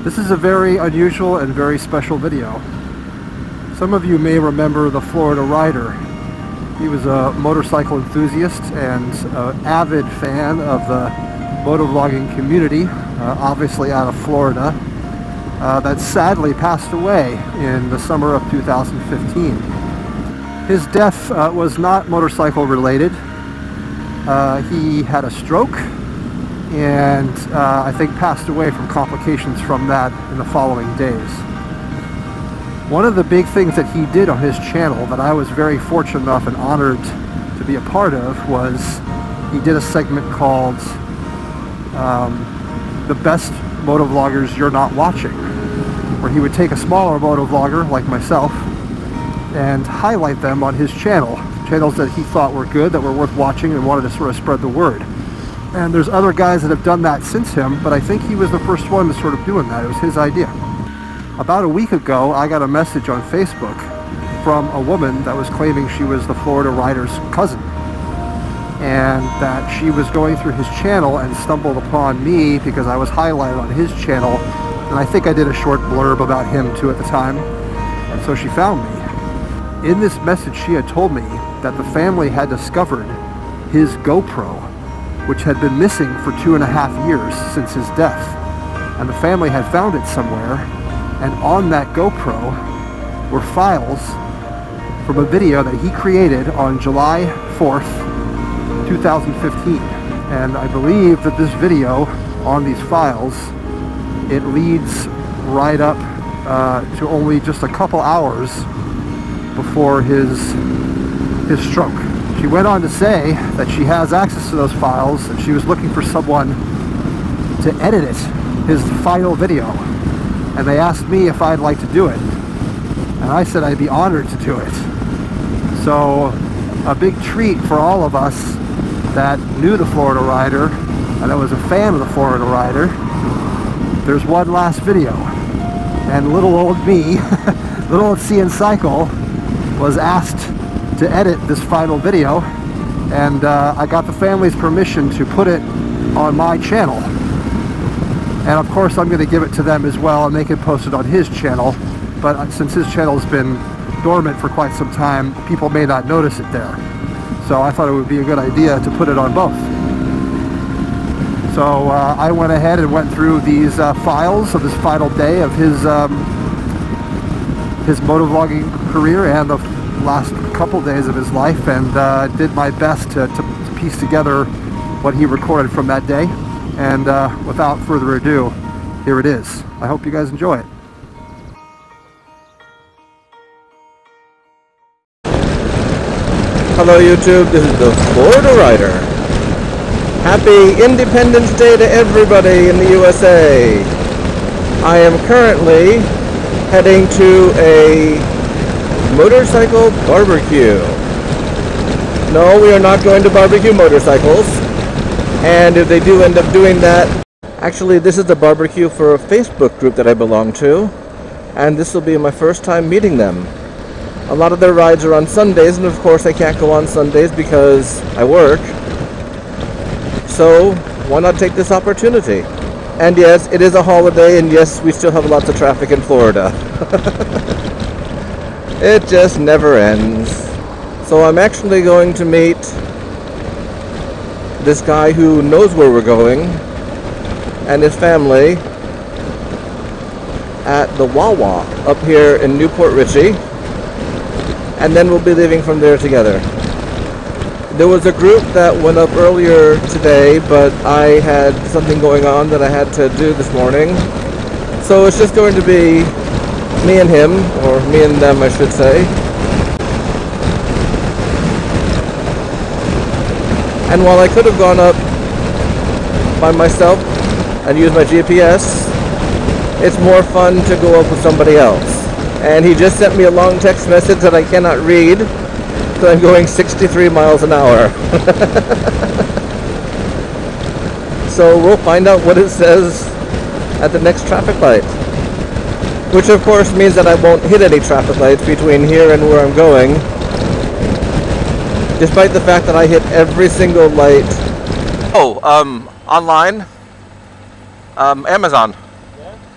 This is a very unusual and very special video. Some of you may remember the Florida Rider. He was a motorcycle enthusiast and an avid fan of the motovlogging community, obviously out of Florida, that sadly passed away in the summer of 2015. His death was not motorcycle related. He had a stroke and I think passed away from complications from that in the following days. One of the big things that he did on his channel that I was very fortunate enough and honored to be a part of was he did a segment called The Best Motovloggers You're Not Watching, where he would take a smaller motovlogger like myself and highlight them on his channel, channels that he thought were good, that were worth watching, and wanted to sort of spread the word. And there's other guys that have done that since him, but I think he was the first one to sort of doing that. It was his idea. About a week ago, I got a message on Facebook from a woman that was claiming she was the Florida Rider's cousin, and that she was going through his channel and stumbled upon me because I was highlighted on his channel, and I think I did a short blurb about him too at the time, and so she found me. In this message, she had told me that the family had discovered his GoPro, which had been missing for 2.5 years since his death. And the family had found it somewhere, and on that GoPro were files from a video that he created on July 4th, 2015. And I believe that this video on these files, it leads right up to only just a couple hours before his stroke. She went on to say that she has access to those files and she was looking for someone to edit it, his final video. And they asked me if I'd like to do it. And I said I'd be honored to do it. So a big treat for all of us that knew the Florida Rider and that was a fan of the Florida Rider. There's one last video. And little old me, little old CNCycle, was asked to edit this final video, and I got the family's permission to put it on my channel, and of course I'm going to give it to them as well, and they can post it on his channel. But since his channel's been dormant for quite some time, people may not notice it there, so I thought it would be a good idea to put it on both. So I went ahead and went through these files of this final day of his motovlogging career and the last couple days of his life, and did my best to piece together what he recorded from that day. And without further ado, here it is. I hope you guys enjoy it. Hello YouTube, this is the Florida Rider. Happy Independence Day to everybody in the USA. I am currently heading to a motorcycle barbecue. No, we are not going to barbecue motorcycles, and if they do end up doing that, actually this is the barbecue for a Facebook group that I belong to, and this will be my first time meeting them. A lot of their rides are on Sundays, and of course I can't go on Sundays because I work, so why not take this opportunity? And yes, it is a holiday, and yes, we still have lots of traffic in Florida. It just never ends. So I'm actually going to meet this guy who knows where we're going and his family at the Wawa up here in Newport Richey, and then we'll be leaving from there together. There was a group that went up earlier today, but I had something going on that I had to do this morning, so it's just going to be me and him, or me and them I should say. And while I could have gone up by myself and used my GPS, it's more fun to go up with somebody else. And he just sent me a long text message that I cannot read because I'm going 63 miles an hour. So we'll find out what it says at the next traffic light. Which of course means that I won't hit any traffic lights between here and where I'm going, despite the fact that I hit every single light. Oh, online? Amazon.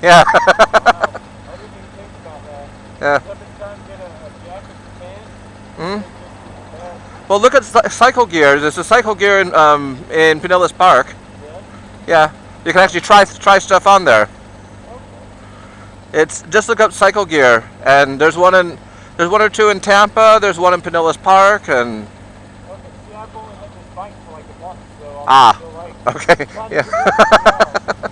Yeah. Wow. I didn't even think about that. Yeah. Every time you get a jack of the can, Hmm? they just Well, look at cycle gear. There's a cycle gear in Pinellas Park. yeah. Yeah, you can actually try stuff on there. It's just look up cycle gear, and there's one or two in Tampa. There's one in Pinellas Park, and Okay, see, I've only had this bike for like a month, so I'm still like okay, trying to yeah. figure everything out.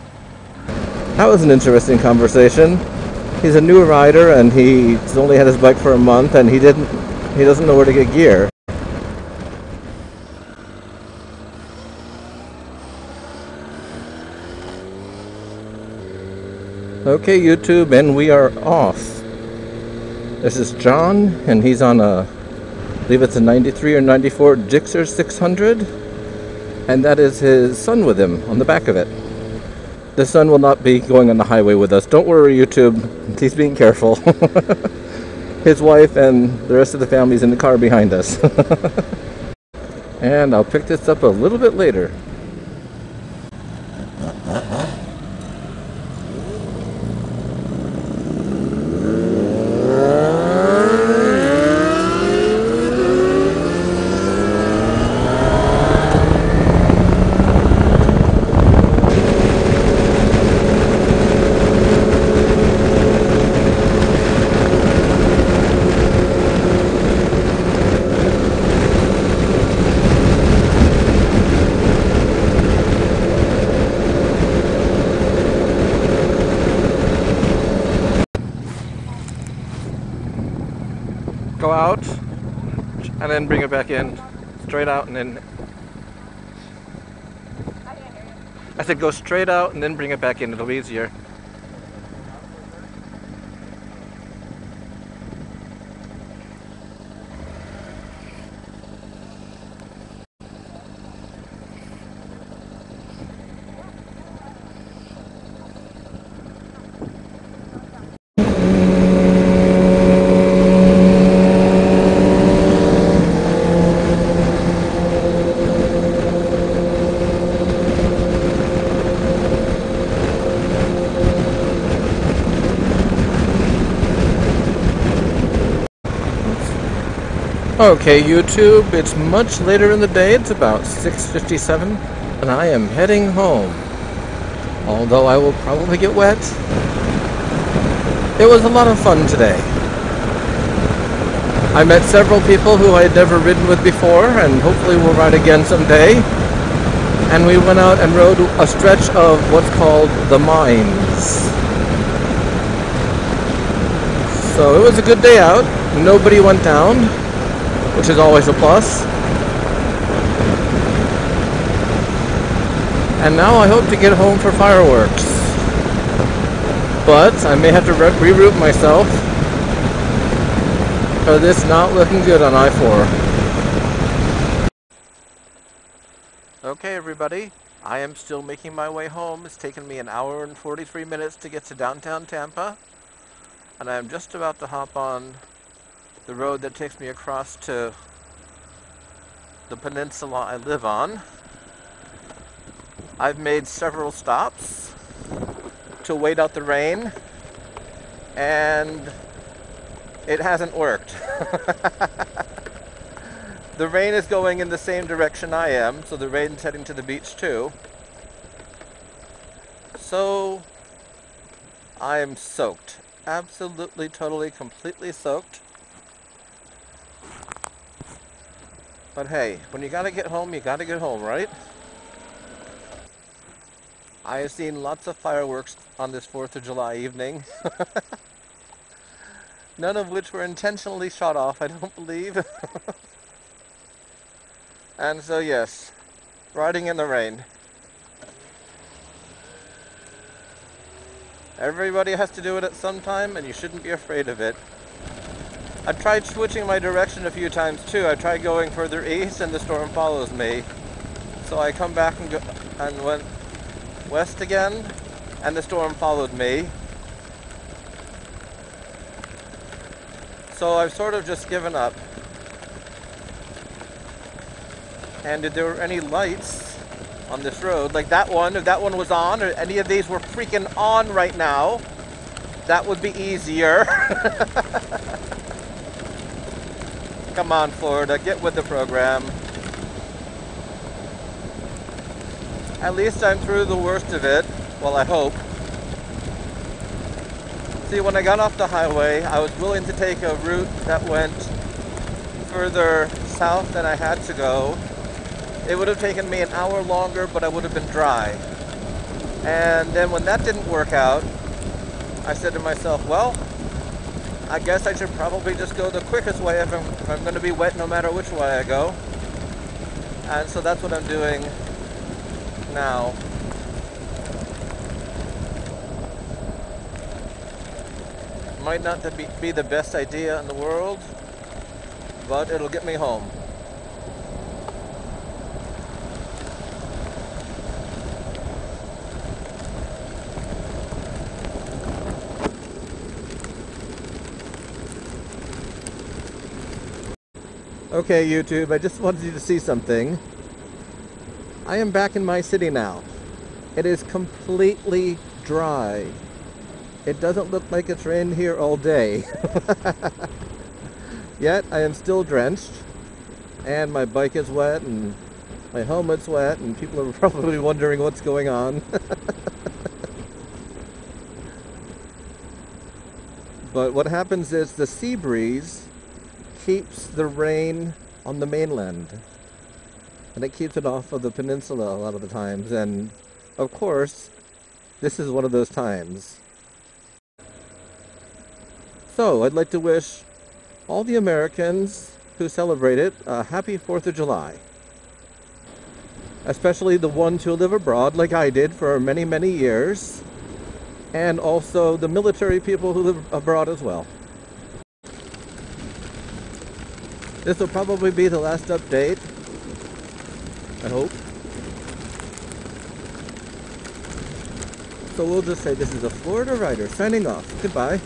That was an interesting conversation. He's a new rider, and he's only had his bike for a month, and he doesn't know where to get gear. Okay, YouTube, and we are off. This is John, and he's on I believe it's a 93 or 94 Gixxer 600, and that is his son with him on the back of it. The son will not be going on the highway with us. Don't worry, YouTube. He's being careful. His wife and the rest of the family's in the car behind us. And I'll pick this up a little bit later. Go out and then bring it back in. Straight out and then. I said go straight out and then bring it back in. It'll be easier. Okay, YouTube, it's much later in the day. It's about 6:57, and I am heading home. Although I will probably get wet. It was a lot of fun today. I met several people who I had never ridden with before, and hopefully we'll ride again someday. And we went out and rode a stretch of what's called the Mines. So it was a good day out. Nobody went down, which is always a plus. And now I hope to get home for fireworks. But I may have to reroute myself, because it's not looking good on I-4. Okay, everybody, I am still making my way home. It's taken me an hour and 43 minutes to get to downtown Tampa, and I am just about to hop on the road that takes me across to the peninsula I live on. I've made several stops to wait out the rain, and it hasn't worked. The rain is going in the same direction I am, so the rain's heading to the beach too. So I am soaked. Absolutely, totally, completely soaked. But hey, when you gotta get home, you gotta get home, right? I have seen lots of fireworks on this 4th of July evening. None of which were intentionally shot off, I don't believe. And so yes, riding in the rain. Everybody has to do it at some time, and you shouldn't be afraid of it. I've tried switching my direction a few times too. I tried going further east and the storm follows me. So I come back and went west again, and the storm followed me. So I've sort of just given up. And if there were any lights on this road. Like that one, if that one was on, or any of these were freaking on right now, that would be easier. Come on, Florida, get with the program. At least I'm through the worst of it. Well, I hope. See, when I got off the highway, I was willing to take a route that went further south than I had to go. It would have taken me an hour longer, but I would have been dry. And then when that didn't work out, I said to myself, well, I guess I should probably just go the quickest way if I'm going to be wet no matter which way I go. And so that's what I'm doing now. Might not be the best idea in the world, but it'll get me home. Okay, YouTube, I just wanted you to see something. I am back in my city now. It is completely dry. It doesn't look like it's rained here all day. Yet, I am still drenched. And my bike is wet, and my helmet's wet, and people are probably wondering what's going on. But what happens is the sea breeze keeps the rain on the mainland. And it keeps it off of the peninsula a lot of the times. And, of course, this is one of those times. So, I'd like to wish all the Americans who celebrate it a happy 4th of July. Especially the ones who live abroad, like I did for many, many years. And also the military people who live abroad as well. This will probably be the last update. I hope. So we'll just say this is a Florida Rider signing off. Goodbye.